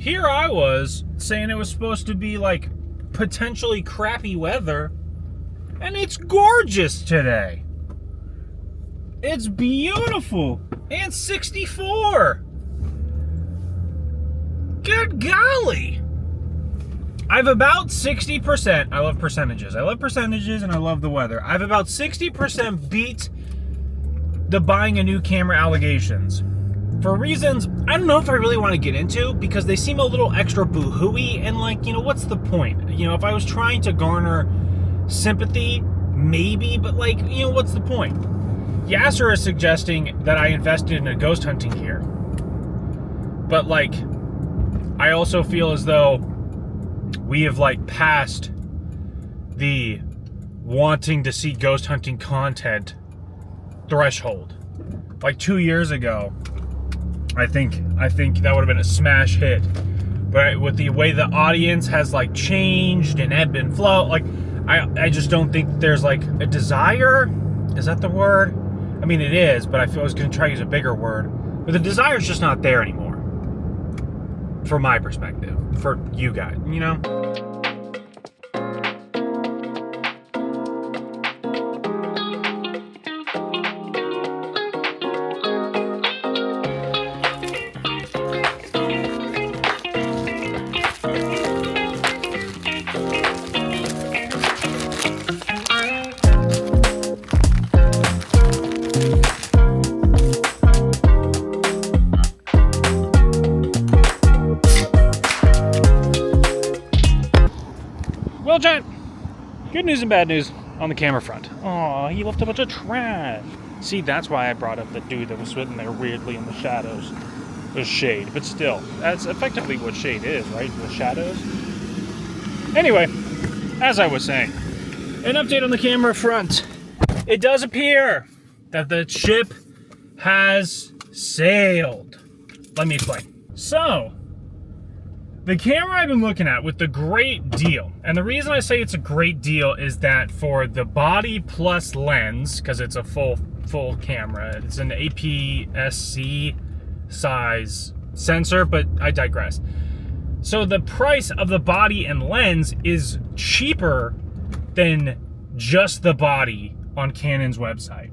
here I was saying it was supposed to be like potentially crappy weather, and it's gorgeous today. It's beautiful and 64. Good golly. I've about 60%. I love percentages. I love percentages and I love the weather. I've about 60% beat the buying a new camera allegations. For reasons I don't know if I really want to get into, because they seem a little extra boo-hooey, and like, what's the point? If I was trying to garner sympathy, maybe, but like, what's the point? Yasser is suggesting that I invested in a ghost hunting gear. But like, I also feel as though we have like passed the wanting to see ghost hunting content threshold. Like 2 years ago, I think that would have been a smash hit. But with the way the audience has like changed and ebb and flow, like I just don't think there's like a desire. Is that the word? I mean, it is, but I feel I was going to try to use a bigger word. But the desire is just not there anymore. From my perspective, for you guys, Well, Jet, good news and bad news on the camera front. Aw, he left a bunch of trash. See, that's why I brought up the dude that was sitting there weirdly in the shadows. There's shade, but still, that's effectively what shade is, right? The shadows. Anyway, as I was saying, an update on the camera front. It does appear that the ship has sailed. Let me explain. So, the camera I've been looking at with the great deal, and the reason I say it's a great deal is that for the body plus lens, because it's a full camera, it's an APS-C size sensor, but I digress. So the price of the body and lens is cheaper than just the body on Canon's website.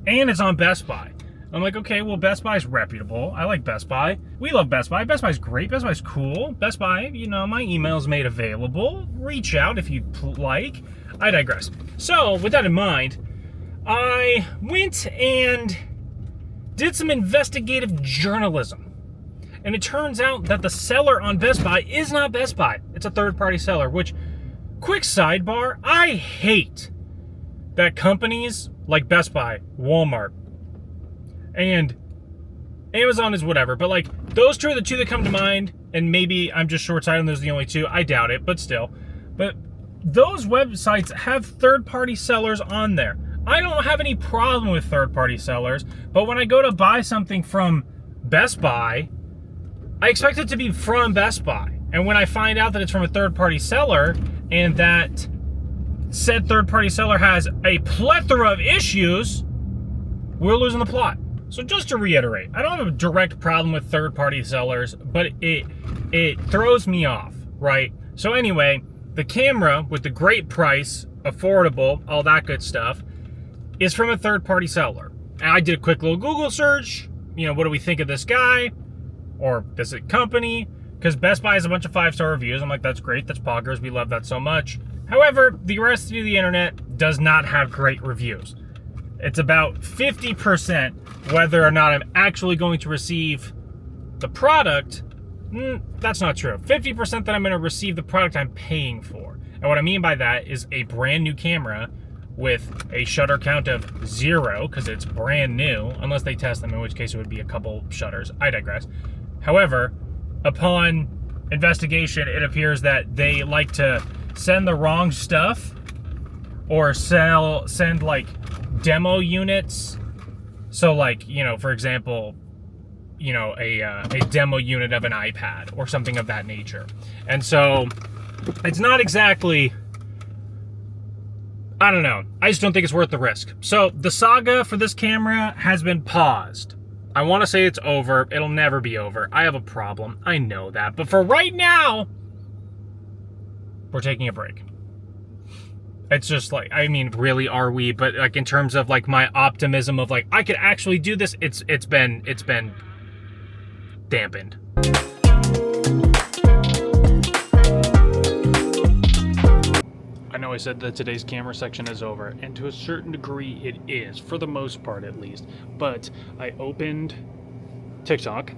And it's on Best Buy. I'm like, okay, well, Best Buy's reputable. I like Best Buy. We love Best Buy. Best Buy's great. Best Buy's cool. Best Buy, my email's made available. Reach out if you'd like. I digress. So, with that in mind, I went and did some investigative journalism. And it turns out that the seller on Best Buy is not Best Buy. It's a third-party seller, which, quick sidebar, I hate that companies like Best Buy, Walmart, and Amazon is whatever, but like those two are the two that come to mind, and maybe I'm just short-sighted and those are the only two. I doubt it, but still. But those websites have third-party sellers on there. I don't have any problem with third-party sellers, but when I go to buy something from Best Buy, I expect it to be from Best Buy. And when I find out that it's from a third-party seller and that said third-party seller has a plethora of issues, we're losing the plot. So just to reiterate, I don't have a direct problem with third-party sellers, but it throws me off, right? So anyway, the camera with the great price, affordable, all that good stuff, is from a third-party seller. And I did a quick little Google search. What do we think of this guy? Or this company? Because Best Buy has a bunch of 5-star reviews. I'm like, that's great. That's poggers. We love that so much. However, the rest of the internet does not have great reviews. It's about 50% whether or not I'm actually going to receive the product. That's not true. 50% that I'm going to receive the product I'm paying for. And what I mean by that is a brand new camera with a shutter count of 0, because it's brand new, unless they test them, in which case it would be a couple shutters. I digress. However, upon investigation, it appears that they like to send the wrong stuff or send like demo units. So like, for example, a demo unit of an iPad or something of that nature. And so it's not exactly, I just don't think it's worth the risk. So the saga for this camera has been paused. I want to say it's over. It'll never be over. I have a problem. I know that. But for right now, we're taking a break. It's just like, I mean, really, are we? But like in terms of like my optimism of like I could actually do this, it's been dampened. I know I said that today's camera section is over, and to a certain degree it is, for the most part at least. But I opened TikTok.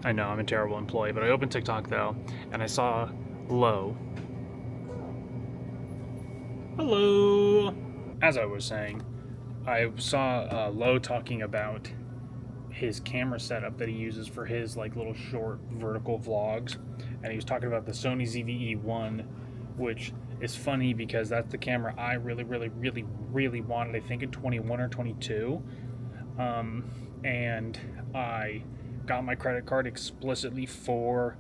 I know I'm a terrible employee, but I opened TikTok though, and I saw Low. Hello! As I was saying, I saw Low talking about his camera setup that he uses for his like little short vertical vlogs, and he was talking about the Sony ZV-E1, which is funny because that's the camera I really wanted, I think in 21 or 22, and I got my credit card explicitly for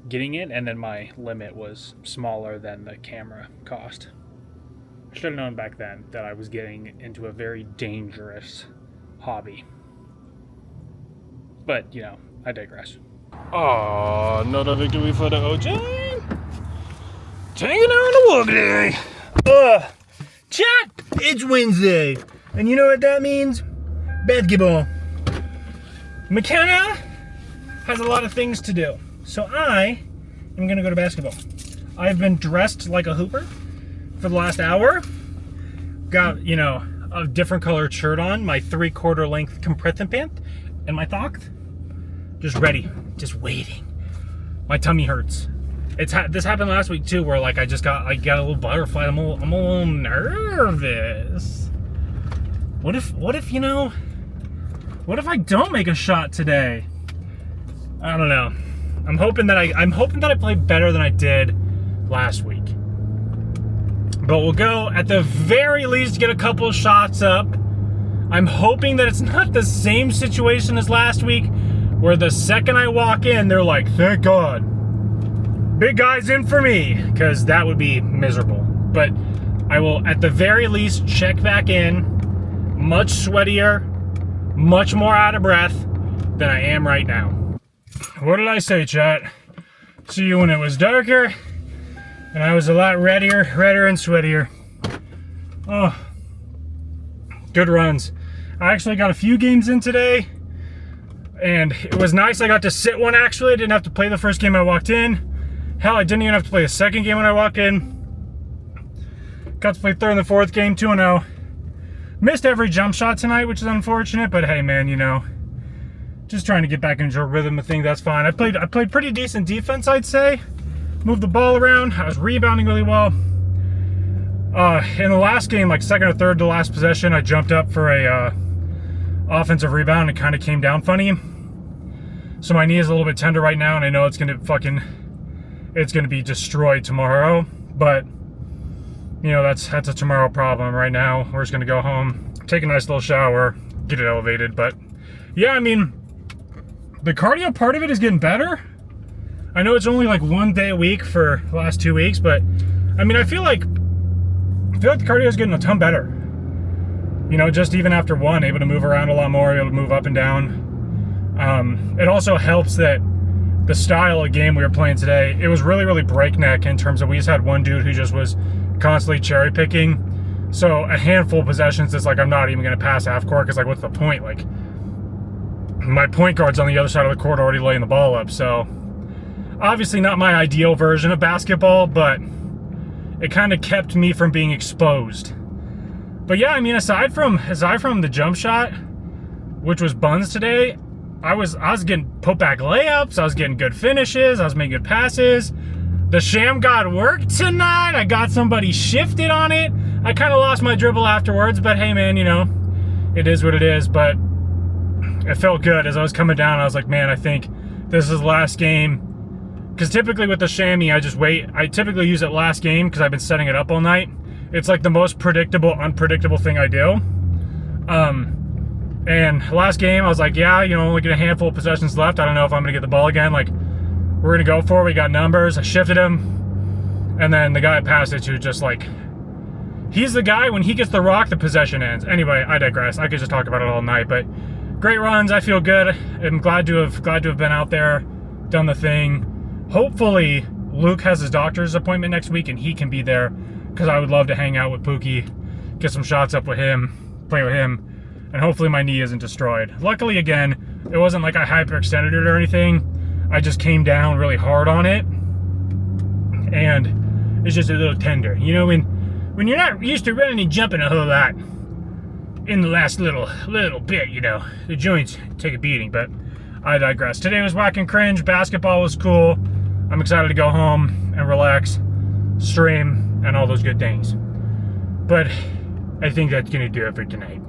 getting it, and then my limit was smaller than the camera cost. I should have known back then that I was getting into a very dangerous hobby. But, you know, I digress. Oh, another victory for the OJ. Taking on the walk today. Chat, it's Wednesday. And you know what that means? Basketball. McKenna has a lot of things to do. So I am going to go to basketball. I've been dressed like a hooper for the last hour. Got, you know, a different colored shirt on, my 3/4 length compression pant, and my thought. Just ready, just waiting. My tummy hurts. This happened last week too, where like I got a little butterfly. I'm a little nervous. What if you know? What if I don't make a shot today? I don't know. I'm hoping that I play better than I did last week. But we'll go at the very least get a couple shots up. I'm hoping that it's not the same situation as last week, where the second I walk in, they're like, "Thank God. Big guy's in for me," because that would be miserable. But I will, at the very least, check back in, much sweatier, much more out of breath than I am right now. What did I say, chat? See you when it was darker, and I was a lot redder and sweatier. Oh, good runs. I actually got a few games in today, and it was nice. I got to sit one, actually. I didn't have to play the first game I walked in. Hell, I didn't even have to play a second game when I walked in. Got to play third and the fourth game, 2-0. Missed every jump shot tonight, which is unfortunate, but hey, man, you know, just trying to get back into a rhythm of things, that's fine. I played pretty decent defense, I'd say. Moved the ball around. I was rebounding really well. In the last game, like second or third to last possession, I jumped up for a offensive rebound and kind of came down funny. So my knee is a little bit tender right now, and I know it's gonna be destroyed tomorrow, but you know, that's a tomorrow problem. Right now, we're just gonna go home, take a nice little shower, get it elevated. But yeah, I mean, the cardio part of it is getting better. I know it's only like 1 day a week for the last 2 weeks, but I mean, I feel like the cardio is getting a ton better. You know, just even after one, able to move around a lot more, able to move up and down. It also helps that the style of game we were playing today, it was really breakneck in terms of we just had one dude who just was constantly cherry picking. So a handful of possessions is like, I'm not even going to pass half court, because like, what's the point? Like, my point guard's on the other side of the court already laying the ball up. So obviously not my ideal version of basketball, but it kind of kept me from being exposed. But yeah, I mean, aside from the jump shot, which was buns today, I was getting put back layups, I was getting good finishes, I was making good passes. The sham god worked tonight. I got somebody shifted on it. I kind of lost my dribble afterwards, but hey, man, you know, it is what it is. But it felt good as I was coming down. I was like, man, I think this is the last game. Because typically with the chamois, I just wait. I typically use it last game because I've been setting it up all night. It's like the most unpredictable thing I do. And last game, I was like, yeah, you know, only get a handful of possessions left. I don't know if I'm going to get the ball again. Like, we're going to go for it. We got numbers. I shifted him. And then the guy I passed it to just like, he's the guy, when he gets the rock, the possession ends. Anyway, I digress. I could just talk about it all night. But great runs. I feel good. I'm glad to have been out there, done the thing. Hopefully Luke has his doctor's appointment next week and he can be there, because I would love to hang out with Pookie, get some shots up with him, play with him, and hopefully my knee isn't destroyed. Luckily, again, it wasn't like I hyperextended it or anything. I just came down really hard on it, and it's just a little tender. You know, when you're not used to running and jumping a whole lot in the last little bit, you know, the joints take a beating. But I digress. Today was whack and cringe. Basketball was cool. I'm excited to go home and relax, stream, and all those good things. But I think that's gonna do it for tonight.